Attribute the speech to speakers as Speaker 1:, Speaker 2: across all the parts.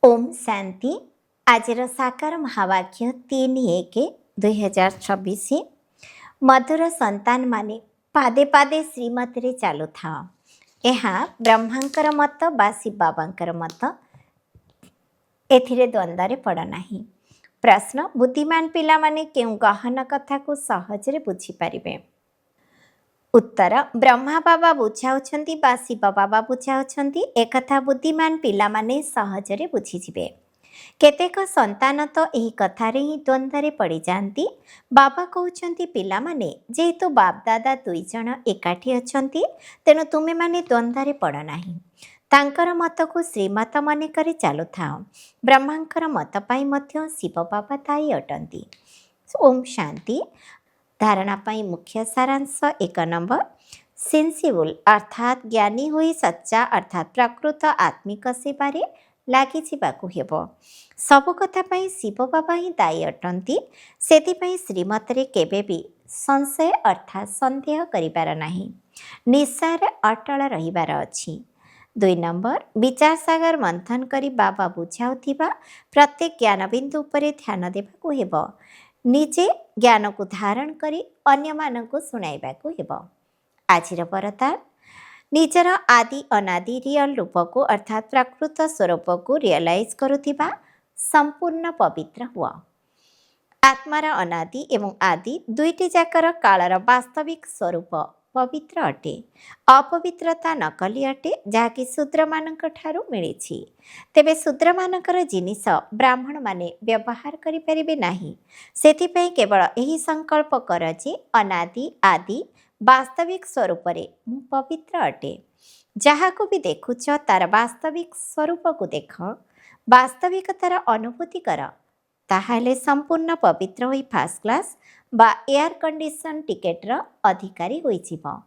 Speaker 1: ओम शांति। आज साकार महावाक्य 3/1/2026। मधुर संतान माने पादे पादे श्रीमत रे चालू था। यह ब्रह्मांकर मत बा शिव बाबांकर मत, एथिरे द्वंद्व पड़ नाही। प्रश्न, बुद्धिमान पिला माने केउ गहन कथा को सहजरे बुझी पारिबे? उत्तर, ब्रह्मा बाबा बुझाउछंती बा शिव बाबा बुझाउछंती एकथा बुद्धिमान पिला माने सहजरे बुझीजिबे। केतेक संतान तो यही कथारे ही द्वंद्व पड़ी जाती। बाबा कहउछंती पिला माने जेहेतु बाप दादा दुई जण एकाठी अछंती तेणु तुमे माने द्वंद्व पड़ नाही। तांकर मत को श्रीमत मने करी चालू थाओ। ब्रह्मांकर मत पाई मध्य शिव बाबा दायी अटंती। ओम शांति। धारणा पाई मुख्य सारांश 1 नंबर, सेंसिबल अर्थात ज्ञानी होई सच्चा अर्थात प्रकृत आत्मिक सेवारे लागि जिबाकु हेबो। सब कथा पाई शिव बाबा ही दायी अटंती। सेतिपाई श्रीमत रे केबे भी संशय अर्थात संदेह करिबार नाही। निश्चय अटल रहिबार अछि। 2 नंबर, विचार सागर मंथन करी बाबा बुझाउथिबा प्रत्येक ज्ञान बिंदु उपरे ध्यान देबाकु हेबो। निजे ज्ञान को धारण करी अन्य मानकु सुनाइबाकु हेबो। आजिर वरदान, निजर आदि अनादि रियल रूप को अर्थात प्रकृत स्वरूप को रियलाइज करुथिबा संपूर्ण पवित्र हुआ। आत्मार अनादि एवं आदि दुईटी जाकर कालर वास्तविक स्वरूप पवित्र अटे। अपवित्रता नकली अटे जहाँकि शूद्र मानक ठारू मिलिछि। तेबे शूद्र मानकर जिनिस ब्राह्मण माने व्यवहार करि परिबे नाही। सेथिपई केवल यही संकल्प कर जे अनादि आदि वास्तविक स्वरूप रे मु पवित्र अटे। जहाको भी देखुछ तार वास्तविक स्वरूप को देख, वास्तविकतार अनुभूति कर, ताहाले संपूर्ण पवित्र होई फास्ट क्लास बा एयर कंडीशन टिकेटर अधिकारी होइजिब।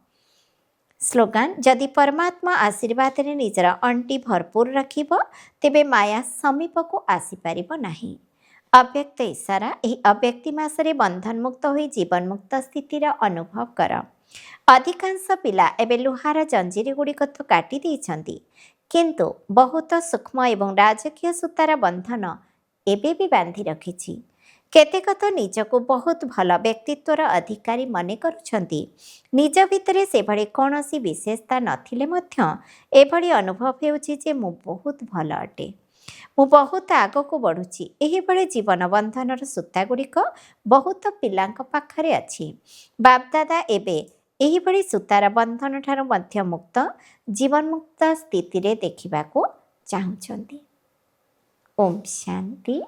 Speaker 1: स्लोगान, जदि परमात्मा आशीर्वाद रे निजर अंटी भरपूर रखिब तेबे माया समीप को आसी पारिब नाही। अव्यक्त इशारा, यही अव्यक्ति मासरे बंधन मुक्त होई जीवन मुक्त स्थितिर अनुभव कर। अधिकांश पिला एबे लुहार जंजीर गुड़िक तो काटी देइछंती, किंतु बहुत सूक्ष्म एवं राजकीय सूतार बंधन एबे भी बांधी रखिछि। केतेक तो निजको बहुत भल व्यक्तित्वर अधिकारी मने करुछंती। निज भितरे से भली कौनसी विशेषता नथिले मध्य एभली अनुभव हेउछि जे मु बहुत भल अटे, मु बहुत आगको बढ़ुछि। एही भली जीवन बंधनर सूता गुड़िक बहुत पिलांक पाखरे अछि। बाप दादा एबे एही भली सूतार बंधन ठारू मध्य मुक्त जीवन मुक्त स्थिति रे देखिबाको चाहुछंती। ओम शांति।